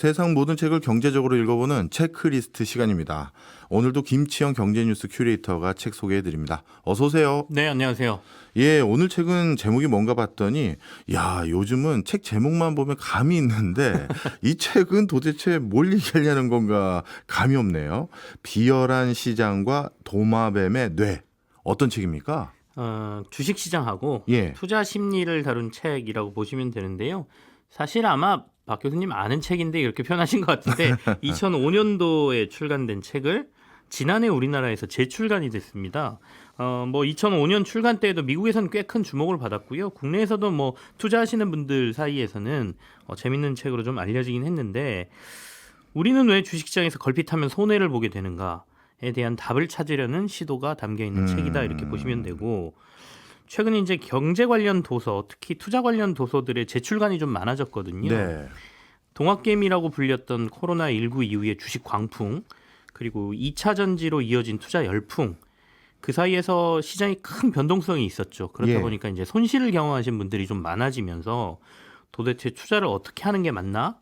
세상 모든 책을 경제적으로 읽어보는 체크리스트 시간입니다. 오늘도 김치영 경제뉴스 큐레이터가 책 소개해드립니다. 어서 오세요. 네, 안녕하세요. 예, 오늘 책은 제목이 뭔가 봤더니 야, 요즘은 책 제목만 보면 감이 있는데 이 책은 도대체 뭘 얘기하려는 건가 감이 없네요. 비열한 시장과 도마뱀의 뇌. 어떤 책입니까? 주식시장하고 예. 투자 심리를 다룬 책이라고 보시면 되는데요. 사실 아마 박 교수님 아는 책인데 이렇게 표현하신 것 같은데 2005년도에 출간된 책을 지난해 우리나라에서 재출간이 됐습니다. 2005년 출간 때에도 미국에서는 꽤 큰 주목을 받았고요. 국내에서도 투자하시는 분들 사이에서는 재밌는 책으로 좀 알려지긴 했는데 우리는 왜 주식시장에서 걸핏하면 손해를 보게 되는가에 대한 답을 찾으려는 시도가 담겨 있는 책이다 이렇게 보시면 되고 최근 이제 경제 관련 도서, 특히 투자 관련 도서들의 재출간이 좀 많아졌거든요. 네. 동학개미라고 불렸던 코로나19 이후의 주식 광풍, 그리고 2차 전지로 이어진 투자 열풍, 그 사이에서 시장이 큰 변동성이 있었죠. 그렇다 예. 보니까 이제 손실을 경험하신 분들이 좀 많아지면서 도대체 투자를 어떻게 하는 게 맞나?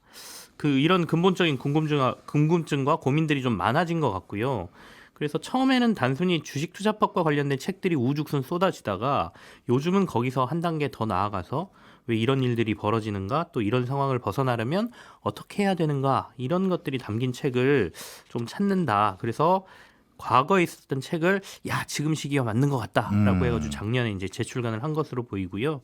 이런 근본적인 궁금증과 고민들이 좀 많아진 것 같고요. 그래서 처음에는 단순히 주식 투자법과 관련된 책들이 우후죽순 쏟아지다가 요즘은 거기서 한 단계 더 나아가서 왜 이런 일들이 벌어지는가, 또 이런 상황을 벗어나려면 어떻게 해야 되는가, 이런 것들이 담긴 책을 좀 찾는다. 그래서 과거에 있었던 책을 지금 시기가 맞는 것 같다라고 해가지고 작년에 이제 재출간을 한 것으로 보이고요.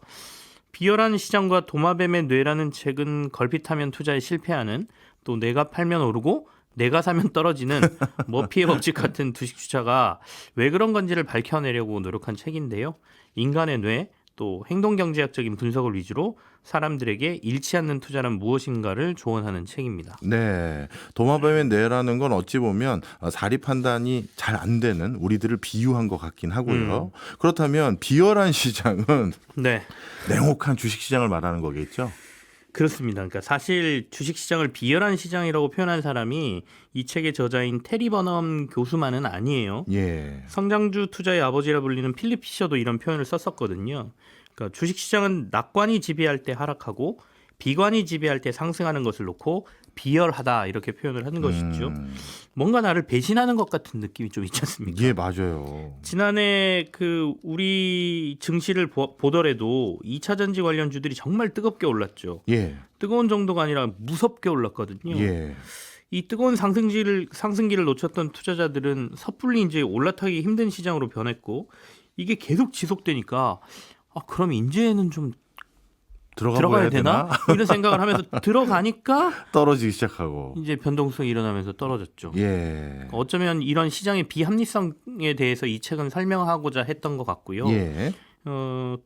비열한 시장과 도마뱀의 뇌라는 책은 걸핏하면 투자에 실패하는, 또 내가 팔면 오르고 내가 사면 떨어지는 머피의 법칙 같은 주식 투자가 왜 그런 건지를 밝혀내려고 노력한 책인데요. 인간의 뇌, 또 행동경제학적인 분석을 위주로 사람들에게 잃지 않는 투자란 무엇인가를 조언하는 책입니다. 네, 도마뱀의 뇌라는 건 어찌 보면 사리 판단이 잘 안 되는 우리들을 비유한 것 같긴 하고요. 그렇다면 비열한 시장은 네, 냉혹한 주식시장을 말하는 거겠죠? 그렇습니다. 그러니까 사실 주식시장을 비열한 시장이라고 표현한 사람이 이 책의 저자인 테리 버넘 교수만은 아니에요. 예. 성장주 투자의 아버지라 불리는 필립 피셔도 이런 표현을 썼었거든요. 그러니까 주식시장은 낙관이 지배할 때 하락하고 비관이 지배할 때 상승하는 것을 놓고 비열하다 이렇게 표현을 하는 것이죠. 뭔가 나를 배신하는 것 같은 느낌이 좀 있지 않습니까? 예, 맞아요. 지난해 우리 증시를 보더라도 2차 전지 관련주들이 정말 뜨겁게 올랐죠. 예. 뜨거운 정도가 아니라 무섭게 올랐거든요. 예. 이 뜨거운 상승기를 놓쳤던 투자자들은 섣불리 이제 올라타기 힘든 시장으로 변했고 이게 계속 지속되니까 그럼 이제는 좀 들어가야 되나? 이런 생각을 하면서 들어가니까 떨어지기 시작하고. 이제 변동성이 일어나면서 떨어졌죠. 예. 어쩌면 이런 시장의 비합리성에 대해서 이 책은 설명하고자 했던 것 같고요. 예.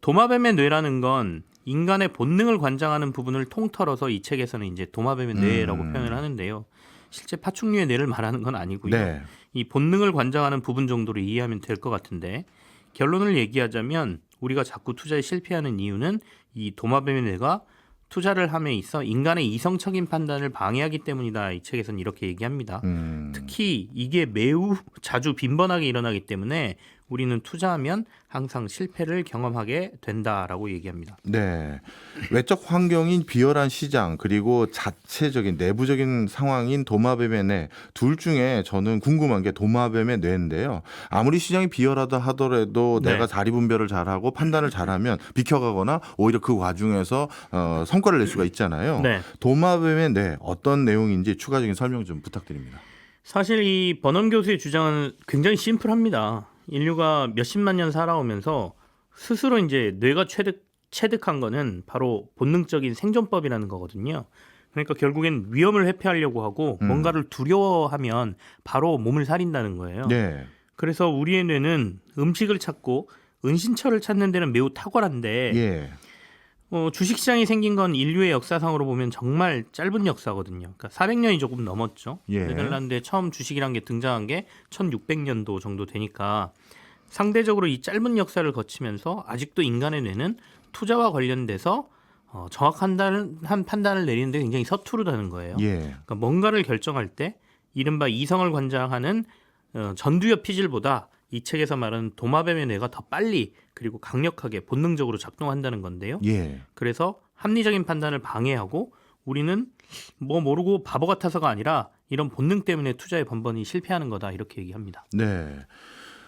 도마뱀의 뇌라는 건 인간의 본능을 관장하는 부분을 통틀어서 이 책에서는 이제 도마뱀의 뇌라고 표현을 하는데요. 실제 파충류의 뇌를 말하는 건 아니고요. 네. 이 본능을 관장하는 부분 정도로 이해하면 될 것 같은데 결론을 얘기하자면 우리가 자꾸 투자에 실패하는 이유는 이 도마뱀의 뇌가 투자를 함에 있어 인간의 이성적인 판단을 방해하기 때문이다. 이 책에서는 이렇게 얘기합니다. 특히 이게 매우 자주 빈번하게 일어나기 때문에 우리는 투자하면 항상 실패를 경험하게 된다라고 얘기합니다. 네. 외적 환경인 비열한 시장 그리고 자체적인 내부적인 상황인 도마뱀의 뇌 둘 중에 저는 궁금한 게 도마뱀의 뇌인데요. 아무리 시장이 비열하다 하더라도 네. 내가 자리 분별을 잘하고 판단을 잘하면 비켜가거나 오히려 그 와중에서 성과를 낼 수가 있잖아요. 네. 도마뱀의 뇌 어떤 내용인지 추가적인 설명 좀 부탁드립니다. 사실 이 버넘 교수의 주장은 굉장히 심플합니다. 인류가 몇십만 년 살아오면서 스스로 이제 뇌가 체득한 거는 바로 본능적인 생존법이라는 거거든요. 그러니까 결국엔 위험을 회피하려고 하고 뭔가를 두려워하면 바로 몸을 살린다는 거예요. 네. 그래서 우리의 뇌는 음식을 찾고 은신처를 찾는 데는 매우 탁월한데 예. 주식시장이 생긴 건 인류의 역사상으로 보면 정말 짧은 역사거든요. 그러니까 400년이 조금 넘었죠. 예. 네덜란드에 처음 주식이란 게 등장한 게 1600년도 정도 되니까 상대적으로 이 짧은 역사를 거치면서 아직도 인간의 뇌는 투자와 관련돼서 정확한 판단을 내리는데 굉장히 서투르다는 거예요. 예. 그러니까 뭔가를 결정할 때 이른바 이성을 관장하는 전두엽 피질보다 이 책에서 말하는 도마뱀의 뇌가 더 빨리 그리고 강력하게 본능적으로 작동한다는 건데요. 예. 그래서 합리적인 판단을 방해하고 우리는 뭐 모르고 바보 같아서가 아니라 이런 본능 때문에 투자의 번번이 실패하는 거다 이렇게 얘기합니다. 네.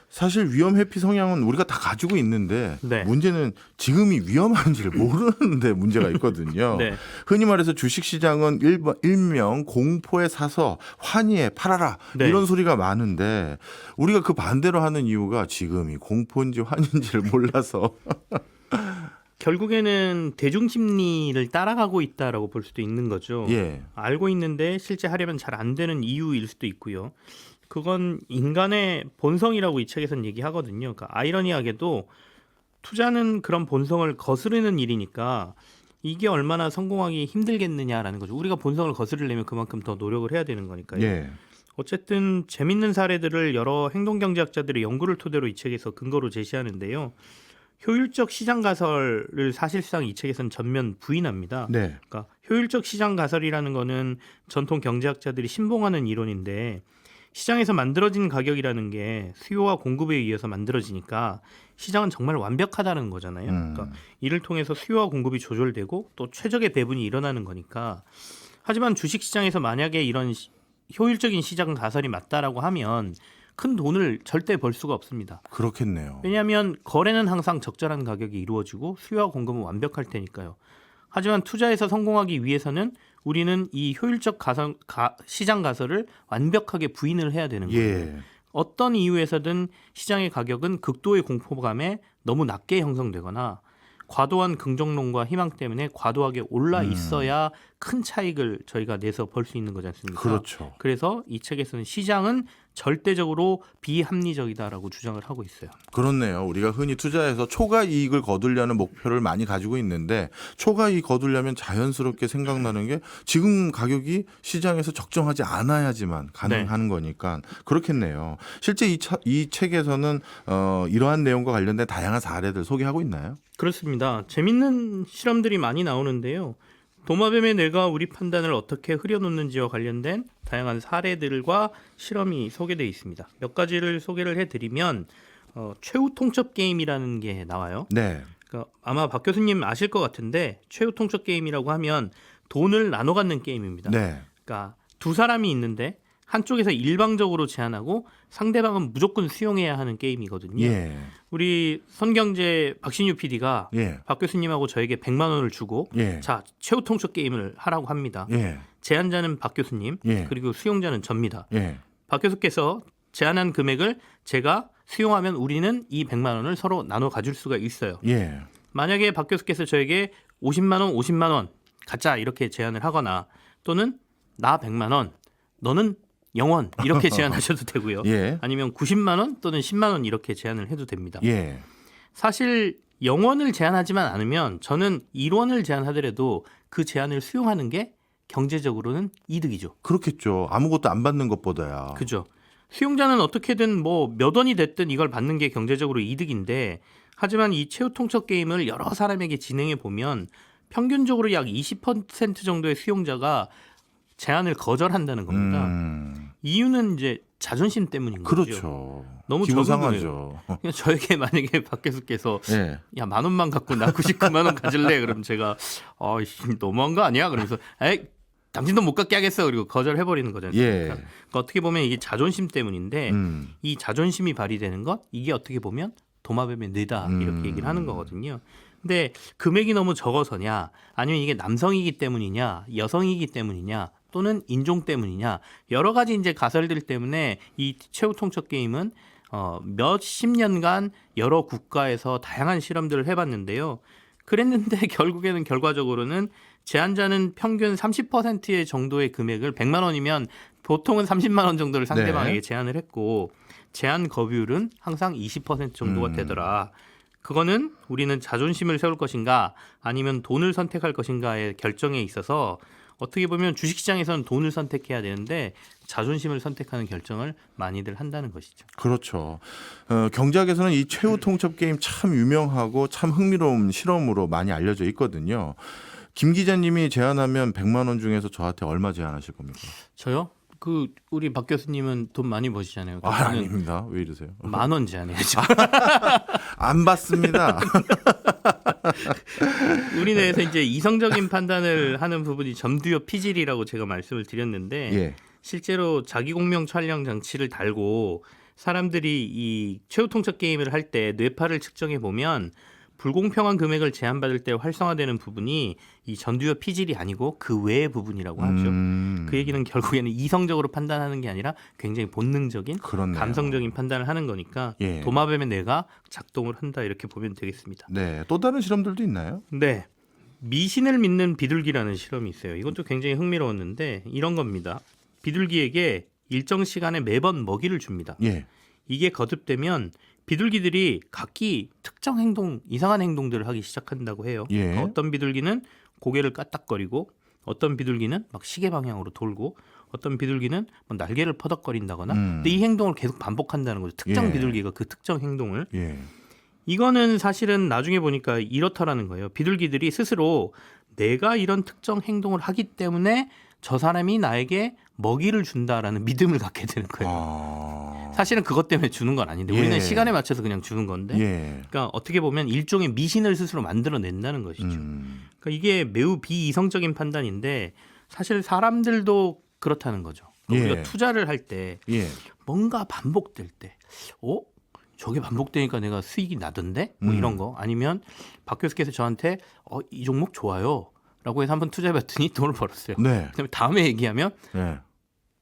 사실 위험 회피 성향은 우리가 다 가지고 있는데 네. 문제는 지금이 위험한지를 모르는데 문제가 있거든요. 네. 흔히 말해서 주식시장은 일명 공포에 사서 환희에 팔아라 네. 이런 소리가 많은데 우리가 그 반대로 하는 이유가 지금이 공포인지 환희인지를 몰라서 결국에는 대중심리를 따라가고 있다라고 볼 수도 있는 거죠. 예. 알고 있는데 실제 하려면 잘 안 되는 이유일 수도 있고요. 그건 인간의 본성이라고 이 책에서는 얘기하거든요. 그러니까 아이러니하게도 투자는 그런 본성을 거스르는 일이니까 이게 얼마나 성공하기 힘들겠느냐라는 거죠. 우리가 본성을 거스르려면 그만큼 더 노력을 해야 되는 거니까요. 예. 어쨌든 재밌는 사례들을 여러 행동경제학자들의 연구를 토대로 이 책에서 근거로 제시하는데요. 효율적 시장 가설을 사실상 이 책에서는 전면 부인합니다. 네. 그러니까 효율적 시장 가설이라는 거는 전통 경제학자들이 신봉하는 이론인데 시장에서 만들어진 가격이라는 게 수요와 공급에 의해서 만들어지니까 시장은 정말 완벽하다는 거잖아요. 그러니까 이를 통해서 수요와 공급이 조절되고 또 최적의 배분이 일어나는 거니까. 하지만 주식시장에서 만약에 이런 효율적인 시장 가설이 맞다라고 하면 큰 돈을 절대 벌 수가 없습니다. 그렇겠네요. 왜냐하면 거래는 항상 적절한 가격이 이루어지고 수요와 공급은 완벽할 테니까요. 하지만 투자에서 성공하기 위해서는 우리는 이 효율적 시장 가설을 완벽하게 부인을 해야 되는 거예요. 예. 어떤 이유에서든 시장의 가격은 극도의 공포감에 너무 낮게 형성되거나 과도한 긍정론과 희망 때문에 과도하게 올라 있어야 큰 차익을 저희가 내서 벌 수 있는 거지 않습니까? 그렇죠. 그래서 이 책에서는 시장은 절대적으로 비합리적이다라고 주장을 하고 있어요. 그렇네요. 우리가 흔히 투자해서 초과 이익을 거두려는 목표를 많이 가지고 있는데 초과 이익 거두려면 자연스럽게 생각나는 게 지금 가격이 시장에서 적정하지 않아야지만 가능한 거니까 그렇겠네요. 실제 이 책에서는 이러한 내용과 관련된 다양한 사례들 소개하고 있나요? 그렇습니다. 재밌는 실험들이 많이 나오는데요. 도마뱀의 뇌가 우리 판단을 어떻게 흐려놓는지와 관련된 다양한 사례들과 실험이 소개되어 있습니다. 몇 가지를 소개를 해드리면 최후 통첩 게임이라는 게 나와요. 네. 그러니까 아마 박 교수님 아실 것 같은데 최후 통첩 게임이라고 하면 돈을 나눠 갖는 게임입니다. 네. 그러니까 두 사람이 있는데 한쪽에서 일방적으로 제한하고 상대방은 무조건 수용해야 하는 게임이거든요. 예. 우리 선경제 박신유 PD가 예. 박 교수님하고 저에게 100만 원을 주고 예. 자 최후 통첩 게임을 하라고 합니다. 예. 제안자는 박 교수님 예. 그리고 수용자는 접니다. 예. 박 교수께서 제안한 금액을 제가 수용하면 우리는 이 100만 원을 서로 나눠 가질 수가 있어요. 예. 만약에 박 교수께서 저에게 50만 원, 50만 원 갖자 이렇게 제안을 하거나 또는 나 100만 원, 너는 0원 이렇게 제안하셔도 되고요. 예. 아니면 90만 원 또는 10만 원 이렇게 제안을 해도 됩니다. 예. 사실 0원을 제한하지만 않으면 저는 1원을 제한하더라도 그 제안을 수용하는 게 경제적으로는 이득이죠. 그렇겠죠. 아무것도 안 받는 것보다야. 그죠. 수용자는 어떻게든 뭐 몇 원이 됐든 이걸 받는 게 경제적으로 이득인데 하지만 이 최후 통첩 게임을 여러 사람에게 진행해 보면 평균적으로 약 20% 정도의 수용자가 제안을 거절한다는 겁니다. 이유는 이제 자존심 때문인 거죠. 그렇죠. 너무 기분 적은 상하죠. 그냥 저에게 만약에 박 교수께서 예. 야 10,000원만 갖고 나 99만 원 가질래? 그럼 제가 너무한 거 아니야? 그러면서 에이 당신도 못 갖게 하겠어. 그리고 거절해버리는 거잖아요. 예. 그러니까 어떻게 보면 이게 자존심 때문인데 이 자존심이 발휘되는 것 이게 어떻게 보면 도마뱀의 뇌다 이렇게 얘기를 하는 거거든요. 근데 금액이 너무 적어서냐 아니면 이게 남성이기 때문이냐 여성이기 때문이냐 또는 인종 때문이냐 여러 가지 이제 가설들 때문에 이 최후 통첩 게임은 몇십 년간 여러 국가에서 다양한 실험들을 해봤는데요. 그랬는데 결국에는 결과적으로는 제안자는 평균 30%의 정도의 금액을 100만 원이면 보통은 30만 원 정도를 상대방에게 네. 제안을 했고 제안 거부율은 항상 20% 정도가 되더라. 그거는 우리는 자존심을 세울 것인가 아니면 돈을 선택할 것인가의 결정에 있어서 어떻게 보면 주식시장에서는 돈을 선택해야 되는데 자존심을 선택하는 결정을 많이들 한다는 것이죠. 그렇죠. 경제학에서는 이 최후 통첩 게임 참 유명하고 참 흥미로운 실험으로 많이 알려져 있거든요. 김 기자님이 제안하면 100만 원 중에서 저한테 얼마 제안하실 겁니까? 저요? 우리 박 교수님은 돈 많이 버시잖아요. 아닙니다. 왜 이러세요? 10,000원 제안해야죠. 안 받습니다. 우리 뇌에서 이제 이성적인 판단을 하는 부분이 전두엽 피질이라고 제가 말씀을 드렸는데 예. 실제로 자기공명 촬영 장치를 달고 사람들이 이 최후통첩 게임을 할 때 뇌파를 측정해 보면 불공평한 금액을 제한받을 때 활성화되는 부분이 이 전두엽 피질이 아니고 그 외의 부분이라고 하죠. 그 얘기는 결국에는 이성적으로 판단하는 게 아니라 굉장히 본능적인 그렇네요. 감성적인 판단을 하는 거니까 예. 도마뱀의 뇌가 작동을 한다 이렇게 보면 되겠습니다. 네. 또 다른 실험들도 있나요? 네. 미신을 믿는 비둘기라는 실험이 있어요. 이것도 굉장히 흥미로웠는데 이런 겁니다. 비둘기에게 일정 시간에 매번 먹이를 줍니다. 예. 이게 거듭되면 비둘기들이 각기 특정 행동, 이상한 행동들을 하기 시작한다고 해요. 예. 그러니까 어떤 비둘기는 고개를 까딱거리고 어떤 비둘기는 막 시계 방향으로 돌고 어떤 비둘기는 막 날개를 퍼덕거린다거나 근데 이 행동을 계속 반복한다는 거죠. 특정 예. 비둘기가 그 특정 행동을. 예. 이거는 사실은 나중에 보니까 이렇다라는 거예요. 비둘기들이 스스로 내가 이런 특정 행동을 하기 때문에 저 사람이 나에게 먹이를 준다라는 믿음을 갖게 되는 거예요. 아. 사실은 그것 때문에 주는 건 아닌데 우리는 예. 시간에 맞춰서 그냥 주는 건데 예. 그러니까 어떻게 보면 일종의 미신을 스스로 만들어낸다는 것이죠. 그러니까 이게 매우 비이성적인 판단인데 사실 사람들도 그렇다는 거죠. 그러니까 예. 우리가 투자를 할 때 예. 뭔가 반복될 때 저게 반복되니까 내가 수익이 나던데? 뭐 이런 거. 아니면 박 교수께서 저한테 이 종목 좋아요. 라고 해서 한번 투자해봤더니 돈을 벌었어요. 네. 그다음에 다음에 얘기하면 네.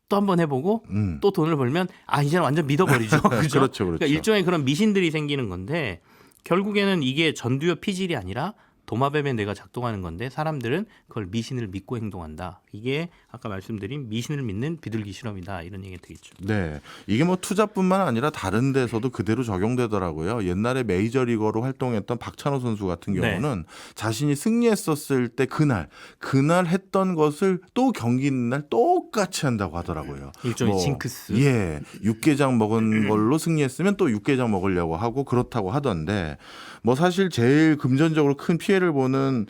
또 한번 해보고 또 돈을 벌면 이제는 완전 믿어버리죠. 그죠? 그렇죠. 그러니까 일종의 그런 미신들이 생기는 건데 결국에는 이게 전두엽 피질이 아니라 도마뱀의 뇌가 작동하는 건데 사람들은 그걸 미신을 믿고 행동한다. 이게 아까 말씀드린 미신을 믿는 비둘기 실험이다. 이런 얘기가 되겠죠. 네. 이게 뭐 투자뿐만 아니라 다른 데서도 그대로 적용되더라고요. 옛날에 메이저리거로 활동했던 박찬호 선수 같은 경우는 자신이 승리했었을 때 그날 했던 것을 또 경기 있는 날 똑같이 한다고 하더라고요. 일종의 징크스. 예. 육개장 먹은 걸로 승리했으면 또 육개장 먹으려고 하고 그렇다고 하던데 뭐 사실 제일 금전적으로 큰 피해를 보는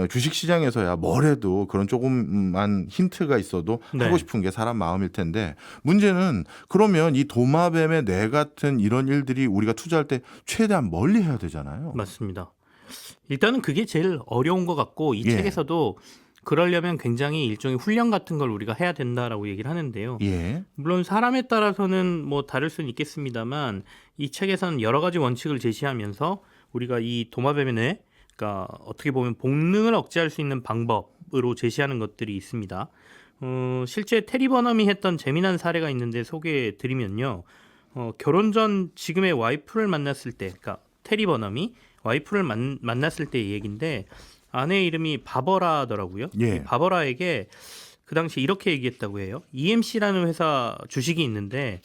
주식시장에서야 뭐래도 그런 조금만 힌트가 있어도 네. 하고 싶은 게 사람 마음일 텐데 문제는 그러면 이 도마뱀의 뇌 같은 이런 일들이 우리가 투자할 때 최대한 멀리 해야 되잖아요. 맞습니다. 일단은 그게 제일 어려운 것 같고 이 예. 책에서도 그러려면 굉장히 일종의 훈련 같은 걸 우리가 해야 된다라고 얘기를 하는데요. 예. 물론 사람에 따라서는 뭐 다를 수는 있겠습니다만 이 책에서는 여러 가지 원칙을 제시하면서 우리가 이 도마뱀의 뇌, 그러니까 어떻게 보면 본능을 억제할 수 있는 방법으로 제시하는 것들이 있습니다. 실제 테리 버넘이 했던 재미난 사례가 있는데 소개해 드리면요. 결혼 전 지금의 와이프를 만났을 때, 그러니까 테리 버넘이 와이프를 만났을 때의 얘기인데 아내 이름이 바버라더라고요. 예. 이 바버라에게 그 당시 이렇게 얘기했다고 해요. EMC라는 회사 주식이 있는데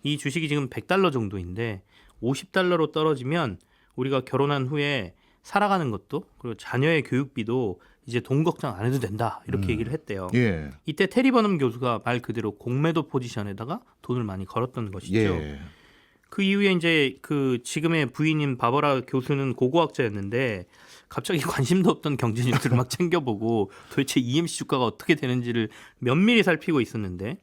이 주식이 지금 $100 정도인데 $50로 떨어지면 우리가 결혼한 후에 살아가는 것도 그리고 자녀의 교육비도 이제 돈 걱정 안 해도 된다 이렇게 얘기를 했대요. 예. 이때 테리 버넘 교수가 말 그대로 공매도 포지션에다가 돈을 많이 걸었던 것이죠. 예. 그 이후에 이제 그 지금의 부인인 바버라 교수는 고고학자였는데 갑자기 관심도 없던 경제 뉴스를 막 챙겨보고 도대체 EMC 주가가 어떻게 되는지를 면밀히 살피고 있었는데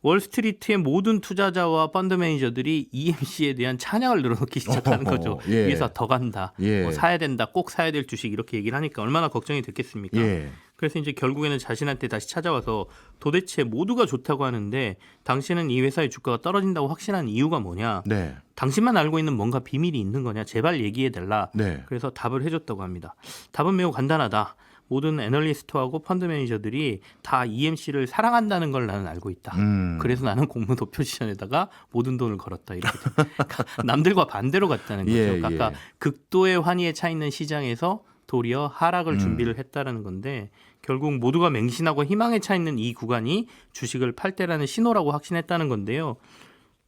월스트리트의 모든 투자자와 펀드 매니저들이 EMC에 대한 찬양을 늘어놓기 시작하는 거죠. 예. 이 회사 더 간다. 예. 뭐 사야 된다. 꼭 사야 될 주식 이렇게 얘기를 하니까 얼마나 걱정이 됐겠습니까? 예. 그래서 이제 결국에는 자신한테 다시 찾아와서 도대체 모두가 좋다고 하는데 당신은 이 회사의 주가가 떨어진다고 확신한 이유가 뭐냐? 네. 당신만 알고 있는 뭔가 비밀이 있는 거냐? 제발 얘기해달라. 네. 그래서 답을 해줬다고 합니다. 답은 매우 간단하다. 모든 애널리스트하고 펀드 매니저들이 다 EMC를 사랑한다는 걸 나는 알고 있다. 그래서 나는 공매도 포지션에다가 모든 돈을 걸었다. 이렇게 그러니까 남들과 반대로 갔다는 거죠. 예, 아까 예. 극도의 환희에 차 있는 시장에서 도리어 하락을 준비를 했다라는 건데 결국 모두가 맹신하고 희망에 차 있는 이 구간이 주식을 팔 때라는 신호라고 확신했다는 건데요.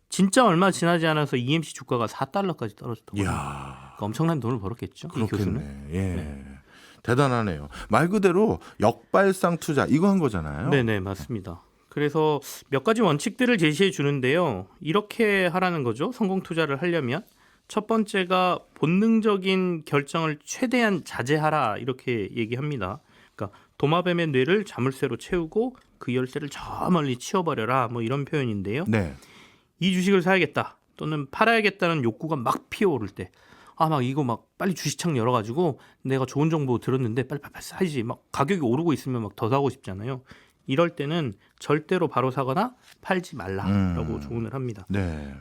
진짜 얼마 지나지 않아서 EMC 주가가 $4까지 떨어졌다고. 이야. 그러니까 엄청난 돈을 벌었겠죠. 이 교수는. 그렇겠네. 예. 대단하네요. 말 그대로 역발상 투자 이거 한 거잖아요. 네네 맞습니다. 그래서 몇 가지 원칙들을 제시해 주는데요. 이렇게 하라는 거죠. 성공 투자를 하려면 첫 번째가 본능적인 결정을 최대한 자제하라 이렇게 얘기합니다. 그러니까 도마뱀의 뇌를 자물쇠로 채우고 그 열쇠를 저 멀리 치워버려라 뭐 이런 표현인데요. 네. 이 주식을 사야겠다 또는 팔아야겠다는 욕구가 막 피어오를 때 막 이거 막 빨리 주식창 열어가지고 내가 좋은 정보 들었는데 빨리 사야지. 막 가격이 오르고 있으면 막 더 사고 싶잖아요. 이럴 때는 절대로 바로 사거나 팔지 말라라고 조언을 합니다. 네.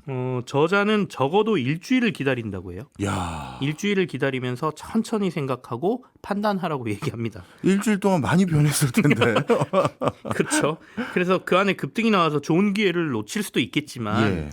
저자는 적어도 일주일을 기다린다고 해요. 야, 일주일을 기다리면서 천천히 생각하고 판단하라고 얘기합니다. 일주일 동안 많이 변했을 텐데. 그렇죠. 그래서 그 안에 급등이 나와서 좋은 기회를 놓칠 수도 있겠지만 예.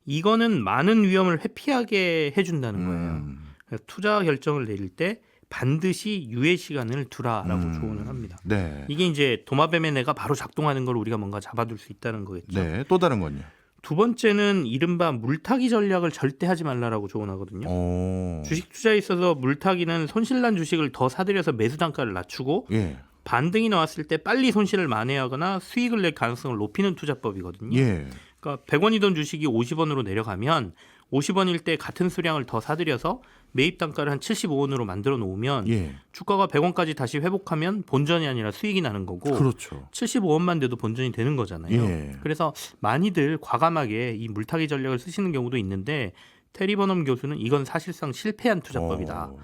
이거는 많은 위험을 회피하게 해준다는 거예요. 음. 그래서 투자 결정을 내릴 때 반드시 유예 시간을 두라라고 조언을 합니다. 네. 이게 이제 도마뱀의 뇌가 바로 작동하는 걸 우리가 뭔가 잡아둘 수 있다는 거겠죠. 네. 또 다른 건요. 두 번째는 이른바 물타기 전략을 절대 하지 말라라고 조언하거든요. 오. 주식 투자에 있어서 물타기는 손실난 주식을 더 사들여서 매수 단가를 낮추고 예. 반등이 나왔을 때 빨리 손실을 만회하거나 수익을 낼 가능성을 높이는 투자법이거든요. 예. 그러니까 100원이던 주식이 50원으로 내려가면 50원일 때 같은 수량을 더 사들여서 매입 단가를 한 75원으로 만들어 놓으면 예. 주가가 100원까지 다시 회복하면 본전이 아니라 수익이 나는 거고 그렇죠. 75원만 돼도 본전이 되는 거잖아요. 예. 그래서 많이들 과감하게 이 물타기 전략을 쓰시는 경우도 있는데 테리 버넘 교수는 이건 사실상 실패한 투자법이다. 어.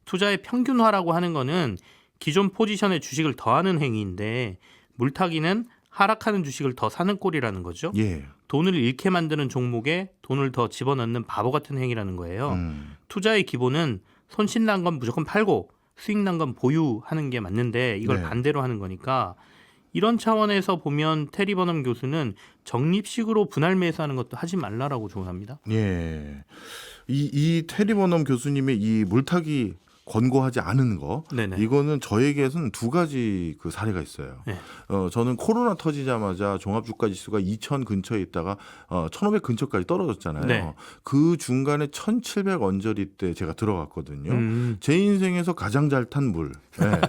투자의 평균화라고 하는 거는 기존 포지션의 주식을 더하는 행위인데 물타기는 하락하는 주식을 더 사는 꼴이라는 거죠. 예. 돈을 잃게 만드는 종목에 돈을 더 집어넣는 바보 같은 행위라는 거예요. 음. 투자의 기본은 손실 난 건 무조건 팔고 수익 난 건 보유하는 게 맞는데 이걸 네. 반대로 하는 거니까 이런 차원에서 보면 테리 버넘 교수는 적립식으로 분할 매수하는 것도 하지 말라라고 조언합니다. 예. 이 테리 버넘 교수님의 이 물타기 권고하지 않은 거, 네네. 이거는 저에게는 두 가지 그 사례가 있어요. 네. 저는 코로나 터지자마자 종합주가 지수가 2000 근처에 있다가 1500 근처까지 떨어졌잖아요. 네. 그 중간에 1700 언저리 때 제가 들어갔거든요. 제 인생에서 가장 잘 탄 물. 예.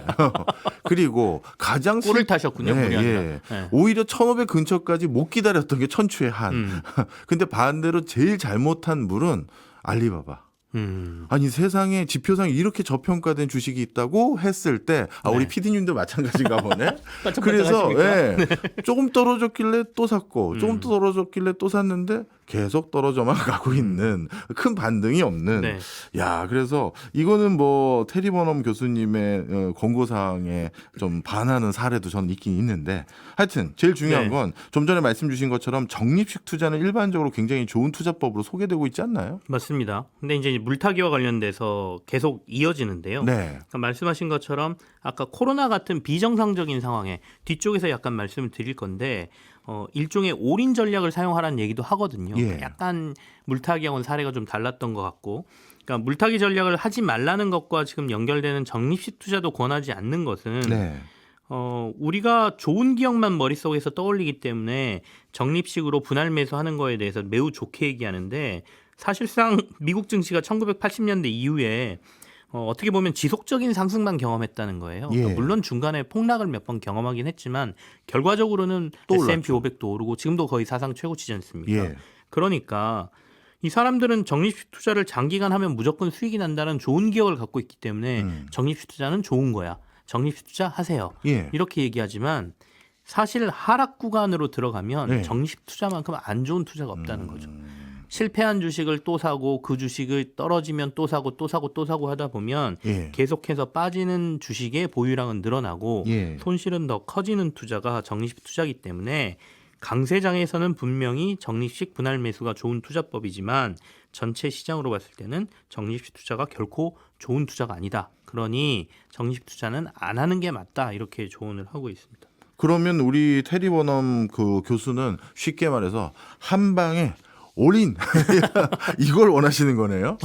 그리고 가장 꼴을 타셨군요. 물이 아니라. 네. 오히려 1500 근처까지 못 기다렸던 게 천추의 한. 근데 반대로 제일 잘못한 물은 알리바바. 아니 세상에 지표상에 이렇게 저평가된 주식이 있다고 했을 때 우리 네. PD님도 마찬가지인가 보네. 반짝반짝 그래서 하십니까? 조금 떨어졌길래 또 샀고 조금 또 떨어졌길래 또 샀는데 계속 떨어져만 가고 있는 큰 반등이 없는. 네. 야, 그래서 이거는 뭐 테리 버넘 교수님의 권고사항에 좀 반하는 사례도 저는 있긴 있는데 하여튼 제일 중요한 네. 건 좀 전에 말씀 주신 것처럼 적립식 투자는 일반적으로 굉장히 좋은 투자법으로 소개되고 있지 않나요? 맞습니다. 근데 이제 물타기와 관련돼서 계속 이어지는데요. 네. 그러니까 말씀하신 것처럼 아까 코로나 같은 비정상적인 상황에 뒤쪽에서 약간 말씀을 드릴 건데 일종의 올인 전략을 사용하라는 얘기도 하거든요. 예. 약간 물타기하고는 사례가 좀 달랐던 것 같고, 그러니까 물타기 전략을 하지 말라는 것과 지금 연결되는 적립식 투자도 권하지 않는 것은 네. 우리가 좋은 기억만 머릿속에서 떠올리기 때문에 적립식으로 분할 매수하는 거에 대해서 매우 좋게 얘기하는데 사실상 미국 증시가 1980년대 이후에 어떻게 보면 지속적인 상승만 경험했다는 거예요. 예. 그러니까 물론 중간에 폭락을 몇 번 경험하긴 했지만 결과적으로는 또 S&P 올랐죠. 500도 오르고 지금도 거의 사상 최고치지 않습니까? 예. 그러니까 이 사람들은 적립식 투자를 장기간 하면 무조건 수익이 난다는 좋은 기억을 갖고 있기 때문에 적립식 투자는 좋은 거야. 적립식 투자 하세요. 예. 이렇게 얘기하지만 사실 하락 구간으로 들어가면 네. 적립식 투자만큼 안 좋은 투자가 없다는 거죠. 실패한 주식을 또 사고 그 주식을 떨어지면 또 사고 또 사고 또 사고 하다 보면 예. 계속해서 빠지는 주식의 보유량은 늘어나고 예. 손실은 더 커지는 투자가 적립식 투자이기 때문에 강세장에서는 분명히 적립식 분할 매수가 좋은 투자법이지만 전체 시장으로 봤을 때는 적립식 투자가 결코 좋은 투자가 아니다. 그러니 적립식 투자는 안 하는 게 맞다. 이렇게 조언을 하고 있습니다. 그러면 우리 테리 버넘 그 교수는 쉽게 말해서 한 방에 올인 이걸 원하시는 거네요.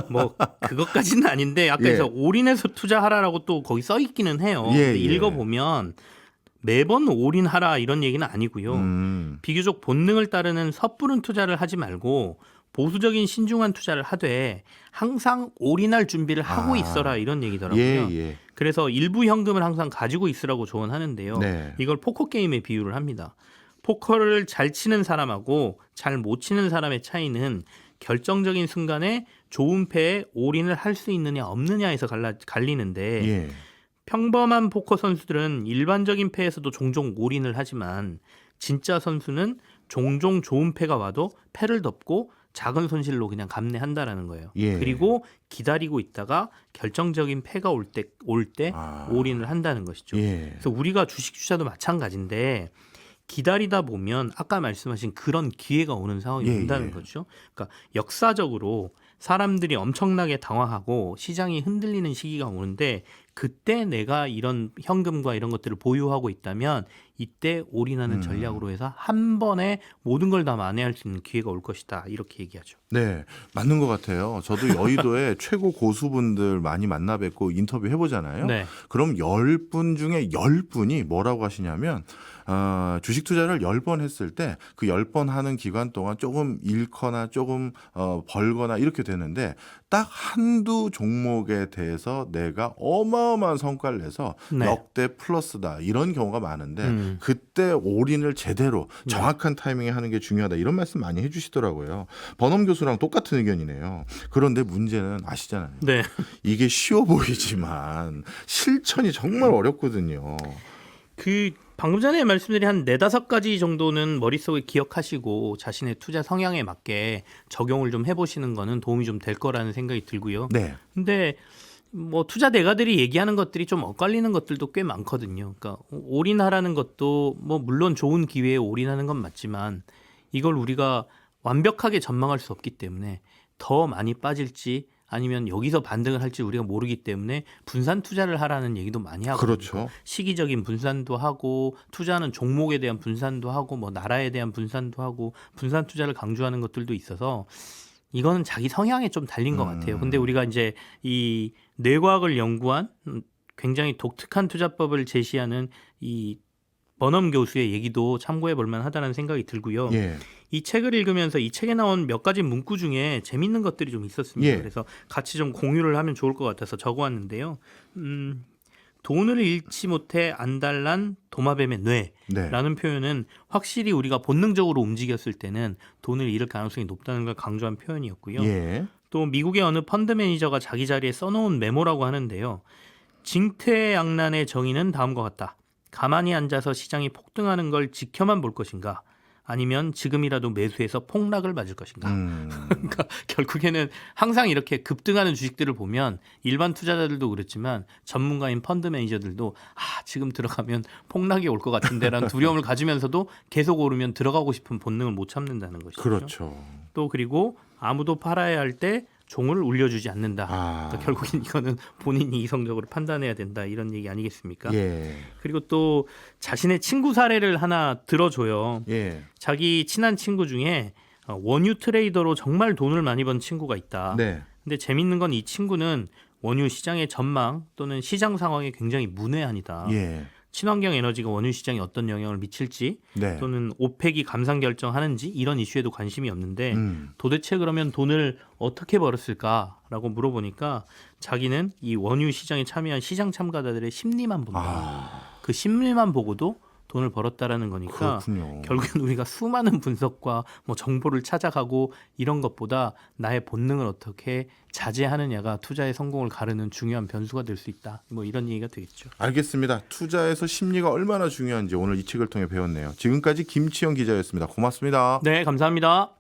뭐 그것까지는 아닌데 아까 예. 그래서 올인해서 투자하라라고 또 거기 써 있기는 해요. 예, 근데 예. 읽어보면 매번 올인하라 이런 얘기는 아니고요. 비교적 본능을 따르는 섣부른 투자를 하지 말고 보수적인 신중한 투자를 하되 항상 올인할 준비를 하고 있어라 이런 얘기더라고요. 예. 그래서 일부 현금을 항상 가지고 있으라고 조언하는데요. 네. 이걸 포커 게임에 비유를 합니다. 포커를 잘 치는 사람하고 잘 못 치는 사람의 차이는 결정적인 순간에 좋은 패에 올인을 할 수 있느냐 없느냐에서 갈리는데 예. 평범한 포커 선수들은 일반적인 패에서도 종종 올인을 하지만 진짜 선수는 종종 좋은 패가 와도 패를 덮고 작은 손실로 그냥 감내한다라는 거예요. 예. 그리고 기다리고 있다가 결정적인 패가 올 때 올인을 한다는 것이죠. 예. 그래서 우리가 주식 투자도 마찬가지인데 기다리다 보면 아까 말씀하신 그런 기회가 오는 상황이 예, 온다는 예. 거죠. 그러니까 역사적으로 사람들이 엄청나게 당황하고 시장이 흔들리는 시기가 오는데 그때 내가 이런 현금과 이런 것들을 보유하고 있다면 이때 올인하는 전략으로 해서 한 번에 모든 걸 다 만회할 수 있는 기회가 올 것이다. 이렇게 얘기하죠. 네, 맞는 것 같아요. 저도 여의도에 최고 고수분들 많이 만나 뵙고 인터뷰 해보잖아요. 네. 그럼 10분 중에 10분이 뭐라고 하시냐면 주식 투자를 10번 했을 때 그 10번 하는 기간 동안 조금 잃거나 조금 벌거나 이렇게 되는데 딱 한두 종목에 대해서 내가 어마어마한 성과를 내서 네. 역대 플러스다 이런 경우가 많은데 그때 올인을 제대로 정확한 타이밍에 하는 게 중요하다 이런 말씀 많이 해주시더라고요. 버넘 교수랑 똑같은 의견이네요. 그런데 문제는 아시잖아요. 네. 이게 쉬워 보이지만 실천이 정말 어렵거든요. 그 방금 전에 말씀드린 한 4-5가지 정도는 머릿속에 기억하시고 자신의 투자 성향에 맞게 적용을 좀 해보시는 거는 도움이 좀 될 거라는 생각이 들고요. 네. 근데 뭐 투자 대가들이 얘기하는 것들이 좀 엇갈리는 것들도 꽤 많거든요. 그러니까 올인하라는 것도 뭐 물론 좋은 기회에 올인하는 건 맞지만 이걸 우리가 완벽하게 전망할 수 없기 때문에 더 많이 빠질지 아니면 여기서 반등을 할지 우리가 모르기 때문에 분산 투자를 하라는 얘기도 많이 하고 그렇죠. 시기적인 분산도 하고 투자하는 종목에 대한 분산도 하고 뭐 나라에 대한 분산도 하고 분산 투자를 강조하는 것들도 있어서 이거는 자기 성향에 좀 달린 것 같아요. 근데 우리가 이제 이 뇌과학을 연구한 굉장히 독특한 투자법을 제시하는 이 버넘 교수의 얘기도 참고해 볼 만하다는 생각이 들고요. 예. 이 책을 읽으면서 이 책에 나온 몇 가지 문구 중에 재밌는 것들이 좀 있었습니다. 예. 그래서 같이 좀 공유를 하면 좋을 것 같아서 적어왔는데요. 돈을 잃지 못해 안달난 도마뱀의 뇌라는 네. 표현은 확실히 우리가 본능적으로 움직였을 때는 돈을 잃을 가능성이 높다는 걸 강조한 표현이었고요. 예. 또 미국의 어느 펀드 매니저가 자기 자리에 써놓은 메모라고 하는데요. 징태양난의 정의는 다음과 같다. 가만히 앉아서 시장이 폭등하는 걸 지켜만 볼 것인가? 아니면 지금이라도 매수해서 폭락을 맞을 것인가? 그러니까 결국에는 항상 이렇게 급등하는 주식들을 보면 일반 투자자들도 그렇지만 전문가인 펀드 매니저들도 지금 들어가면 폭락이 올 것 같은데라는 두려움을 가지면서도 계속 오르면 들어가고 싶은 본능을 못 참는다는 것이죠. 그렇죠. 또 그리고 아무도 팔아야 할 때 종을 울려주지 않는다. 그러니까 결국엔 이거는 본인이 이성적으로 판단해야 된다 이런 얘기 아니겠습니까? 예. 그리고 또 자신의 친구 사례를 하나 들어줘요. 예. 자기 친한 친구 중에 원유 트레이더로 정말 돈을 많이 번 친구가 있다. 네. 근데 재밌는 건 이 친구는 원유 시장의 전망 또는 시장 상황에 굉장히 문외한이다. 예. 친환경 에너지가 원유 시장에 어떤 영향을 미칠지 네. 또는 오펙이 감산 결정하는지 이런 이슈에도 관심이 없는데 도대체 그러면 돈을 어떻게 벌었을까라고 물어보니까 자기는 이 원유 시장에 참여한 시장 참가자들의 심리만 본다. 그 심리만 보고도 돈을 벌었다라는 거니까 그렇군요. 결국엔 우리가 수많은 분석과 뭐 정보를 찾아가고 이런 것보다 나의 본능을 어떻게 자제하느냐가 투자의 성공을 가르는 중요한 변수가 될 수 있다. 뭐 이런 얘기가 되겠죠. 알겠습니다. 투자에서 심리가 얼마나 중요한지 오늘 이 책을 통해 배웠네요. 지금까지 김치영 기자였습니다. 고맙습니다. 네, 감사합니다.